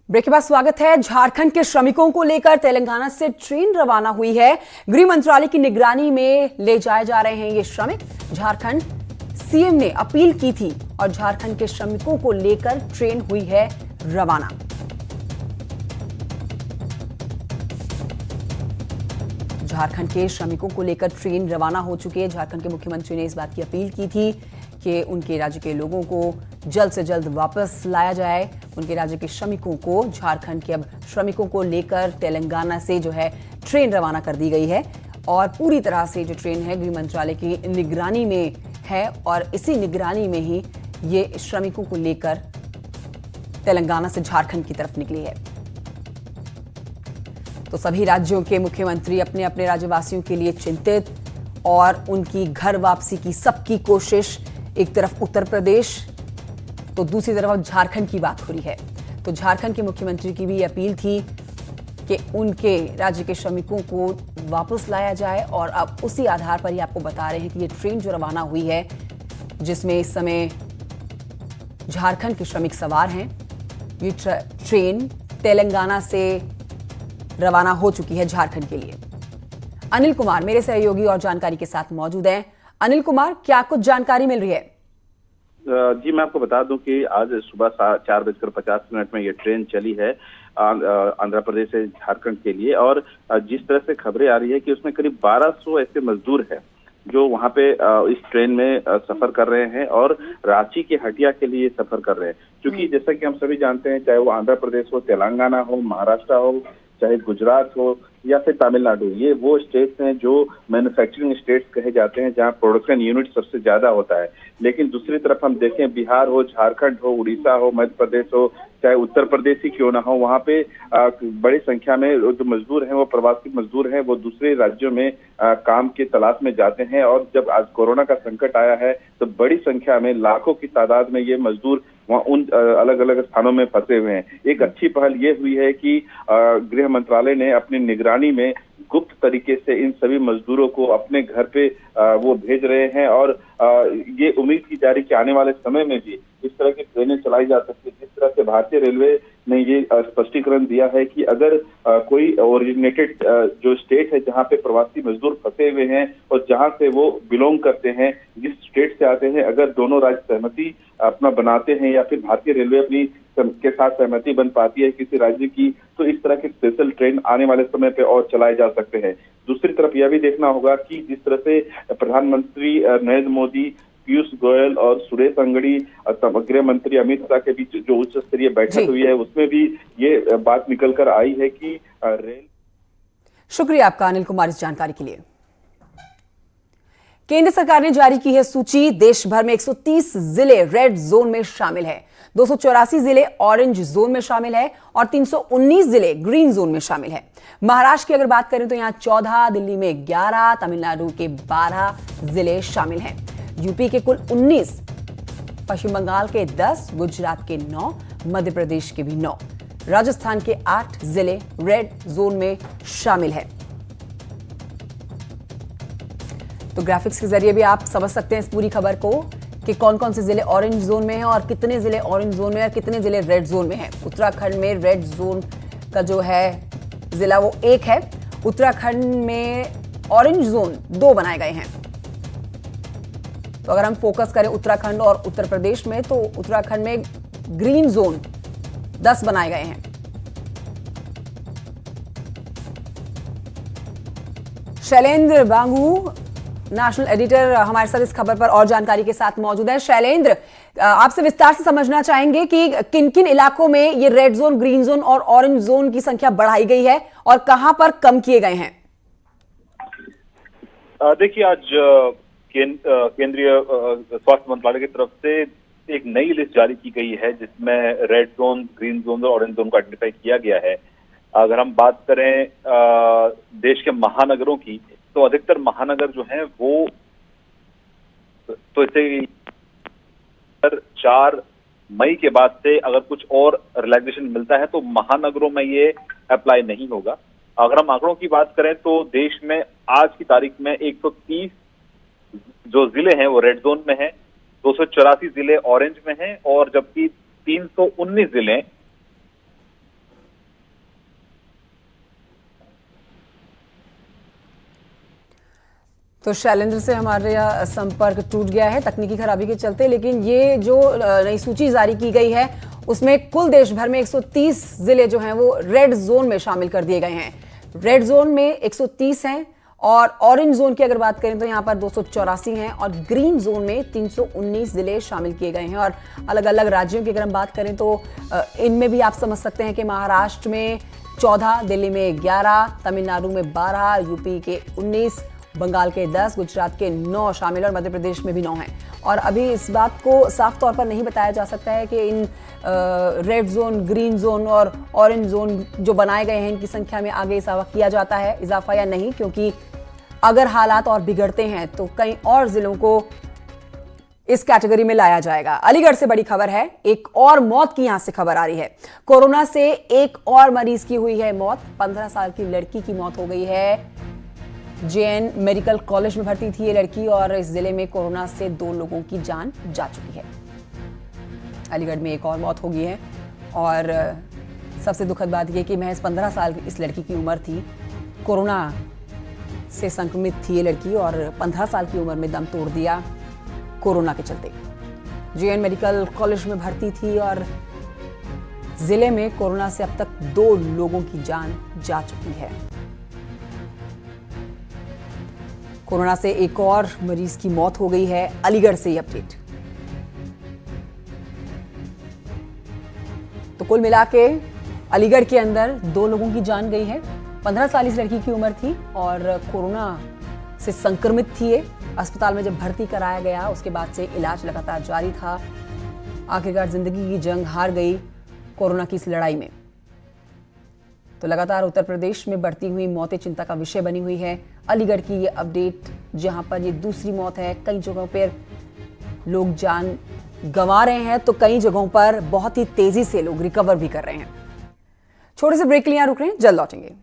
Break के बाद स्वागत है। झारखंड के श्रमिकों को लेकर तेलंगाना से ट्रेन रवाना हुई है। गृह मंत्रालय की निगरानी में ले जाए जा रहे हैं ये श्रमिक। झारखंड सीएम ने अपील की थी और झारखंड के श्रमिकों को लेकर ट्रेन हुई है रवाना। झारखंड के श्रमिकों को लेकर ट्रेन रवाना हो चुकी है। झारखंड के मुख्यमंत्री ने इस बात की अपील की थी कि उनके राज्य के लोगों को जल्द से जल्द वापस लाया जाए। उनके राज्य के श्रमिकों को, झारखंड के अब श्रमिकों को लेकर तेलंगाना से जो है ट्रेन रवाना कर दी गई है और पूरी तरह से जो ट्रेन है गृह मंत्रालय की निगरानी में है और इसी निगरानी में ही ये श्रमिकों को लेकर तेलंगाना से झारखंड की तरफ निकली है। तो सभी राज्यों के मुख्यमंत्री अपने अपने राज्यवासियों के लिए चिंतित और उनकी घर वापसी की सबकी कोशिश। एक तरफ उत्तर प्रदेश तो दूसरी तरफ अब झारखंड की बात हो रही है। तो झारखंड के मुख्यमंत्री की भी अपील थी कि उनके राज्य के श्रमिकों को वापस लाया जाए और अब उसी आधार पर ही आपको बता रहे हैं कि ये ट्रेन जो रवाना हुई है जिसमें इस समय झारखंड के श्रमिक सवार हैं, ये ट्रेन तेलंगाना से रवाना हो चुकी है झारखंड के लिए। अनिल कुमार मेरे सहयोगी और जानकारी के साथ मौजूद हैं। अनिल कुमार, क्या कुछ जानकारी मिल रही है? जी, मैं आपको बता दूं कि आज सुबह 4:50 में ये ट्रेन चली है आंध्र प्रदेश से झारखंड के लिए। और जिस तरह से खबरें आ रही है कि उसमें करीब 1200 ऐसे मजदूर हैं जो वहां पे इस ट्रेन में सफर कर रहे हैं और रांची के हटिया के लिए सफर कर रहे हैं। क्योंकि जैसा कि हम सभी जानते हैं, चाहे वो आंध्र प्रदेश हो, तेलंगाना हो, महाराष्ट्र हो, चाहे गुजरात हो या फिर तमिलनाडु, ये वो स्टेट्स हैं जो मैन्युफैक्चरिंग स्टेट्स कहे जाते हैं जहां प्रोडक्शन यूनिट सबसे ज्यादा होता है। लेकिन दूसरी तरफ हम देखें, बिहार हो, झारखंड हो, उड़ीसा हो, मध्य प्रदेश हो, चाहे उत्तर प्रदेश ही क्यों ना हो, वहां पे बड़ी संख्या में जो मजदूर हैं वो प्रवासी मजदूर हैं, वो दूसरे राज्यों में काम की तलाश में जाते हैं। और जब आज कोरोना का संकट आया है तो बड़ी संख्या में, लाखों की तादाद में ये मजदूर वहाँ उन अलग अलग स्थानों में फंसे हुए हैं। एक अच्छी पहल ये हुई है कि गृह मंत्रालय ने अपनी निगरानी में गुप्त तरीके से इन सभी मजदूरों को अपने घर पे वो भेज रहे हैं और ये उम्मीद की जा रही कि आने वाले समय में भी इस तरह की ट्रेनें चलाई जा सकती है। जिस तरह से भारतीय रेलवे ने ये स्पष्टीकरण दिया है कि अगर कोई ओरिजिनेटेड जो स्टेट है जहां पे प्रवासी मजदूर फंसे हुए हैं और जहां से वो बिलोंग करते हैं, जिस स्टेट से आते हैं, अगर दोनों राज्य सहमति अपना बनाते हैं या फिर भारतीय रेलवे अपनी के साथ सहमति बन पाती है किसी राज्य की, तो इस तरह की स्पेशल ट्रेन आने वाले समय पे और चलाए जा सकते हैं। दूसरी तरफ यह भी देखना होगा कि जिस तरह से प्रधानमंत्री नरेंद्र मोदी, पीयूष गोयल और सुरेश अंगड़ी, गृह मंत्री अमित शाह के बीच जो उच्च स्तरीय बैठक हुई है उसमें भी ये बात निकल कर आई है कि रेल। शुक्रिया आपका अनिल कुमार इस जानकारी के लिए। केंद्र सरकार ने जारी की है सूची। देश भर में 130 जिले रेड जोन में शामिल है, 284 जिले ऑरेंज जोन में शामिल है और 319 जिले ग्रीन जोन में शामिल है। महाराष्ट्र की अगर बात करें तो यहां 14, दिल्ली में 11, तमिलनाडु के 12 जिले शामिल हैं, यूपी के कुल 19, पश्चिम बंगाल के 10, गुजरात के 9, मध्य प्रदेश के भी 9, राजस्थान के 8 जिले रेड जोन में शामिल है। तो ग्राफिक्स के जरिए भी आप समझ सकते हैं इस पूरी खबर को कि कौन कौन से जिले ऑरेंज जोन में हैं और कितने जिले ऑरेंज जोन में और कितने जिले रेड जोन में हैं। उत्तराखंड में रेड जोन का जो है जिला वो 1 है। उत्तराखंड में ऑरेंज जोन 2 बनाए गए हैं। तो अगर हम फोकस करें उत्तराखंड और उत्तर प्रदेश में, तो उत्तराखंड में ग्रीन जोन 10 बनाए गए हैं। शैलेंद्र बांगू, नेशनल एडिटर, हमारे साथ इस खबर पर और जानकारी के साथ मौजूद है। शैलेंद्र, आपसे विस्तार से समझना चाहेंगे कि किन किन इलाकों में ये रेड जोन, ग्रीन जोन और ऑरेंज जोन की संख्या बढ़ाई गई है और कहां पर कम किए गए हैं? देखिए, आज केंद्रीय स्वास्थ्य मंत्रालय की तरफ से एक नई लिस्ट जारी की गई है जिसमें रेड जोन, ग्रीन जोन और ऑरेंज जोन को आइडेंटिफाई किया गया है। अगर हम बात करें देश के महानगरों की, तो अधिकतर महानगर जो हैं वो तो इसे 4 मई के बाद से अगर कुछ और रिलैक्सेशन मिलता है तो महानगरों में ये अप्लाई नहीं होगा। अगर हम आंकड़ों की बात करें तो देश में आज की तारीख में 130 जो जिले हैं वो रेड जोन में हैं, 284 जिले ऑरेंज में हैं और जबकि 319 जिले तो शैलेंद्र से हमारा संपर्क टूट गया है तकनीकी खराबी के चलते, लेकिन ये जो नई सूची जारी की गई है उसमें कुल देश भर में 130 जिले जो हैं वो रेड जोन में शामिल कर दिए गए हैं। रेड जोन में 130 हैं और ऑरेंज जोन की अगर बात करें तो यहाँ पर 284 हैं और ग्रीन जोन में 319 जिले शामिल किए गए हैं। और अलग अलग राज्यों की अगर हम बात करें तो इनमें भी आप समझ सकते हैं कि महाराष्ट्र में 14, दिल्ली में 11, तमिलनाडु में 12, यूपी के 19, बंगाल के 10, गुजरात के 9 शामिल और मध्य प्रदेश में भी 9 हैं। और अभी इस बात को साफ तौर पर नहीं बताया जा सकता है कि in red zone, green zone और ऑरेंज जोन जो बनाए गए हैं इनकी संख्या में आगे इजाफा किया जाता है इजाफा या नहीं, क्योंकि अगर हालात और बिगड़ते हैं तो कई और जिलों को इस कैटेगरी में लाया जाएगा। अलीगढ़ से बड़ी खबर है, एक और मौत की यहां से खबर आ रही है। कोरोना से एक और मरीज की हुई है मौत। 15 साल की लड़की की मौत हो गई है। जेएन मेडिकल कॉलेज में भर्ती थी ये लड़की और इस जिले में कोरोना से 2 लोगों की जान जा चुकी है। अलीगढ़ में एक और मौत हो गई है और सबसे दुखद बात यह कि महज 15 साल इस लड़की की उम्र थी। कोरोना से संक्रमित थी ये लड़की और 15 साल की उम्र में दम तोड़ दिया कोरोना के चलते। जेएन मेडिकल कॉलेज में भर्ती थी और जिले में कोरोना से अब तक 2 लोगों की जान जा चुकी है। कोरोना से एक और मरीज की मौत हो गई है। अलीगढ़ से ये अपडेट। तो कुल मिला के अलीगढ़ के अंदर 2 लोगों की जान गई है। 15 साल इस लड़की की उम्र थी और कोरोना से संक्रमित थी ये। अस्पताल में जब भर्ती कराया गया उसके बाद से इलाज लगातार जारी था। आखिरकार जिंदगी की जंग हार गई कोरोना की इस लड़ाई में। तो लगातार उत्तर प्रदेश में बढ़ती हुई मौतें चिंता का विषय बनी हुई है। अलीगढ़ की ये अपडेट जहां पर ये दूसरी मौत है। कई जगहों पर लोग जान गंवा रहे हैं तो कई जगहों पर बहुत ही तेजी से लोग रिकवर भी कर रहे हैं। छोटे से ब्रेक के लिए यहां रुक रहे हैं, जल्द लौटेंगे।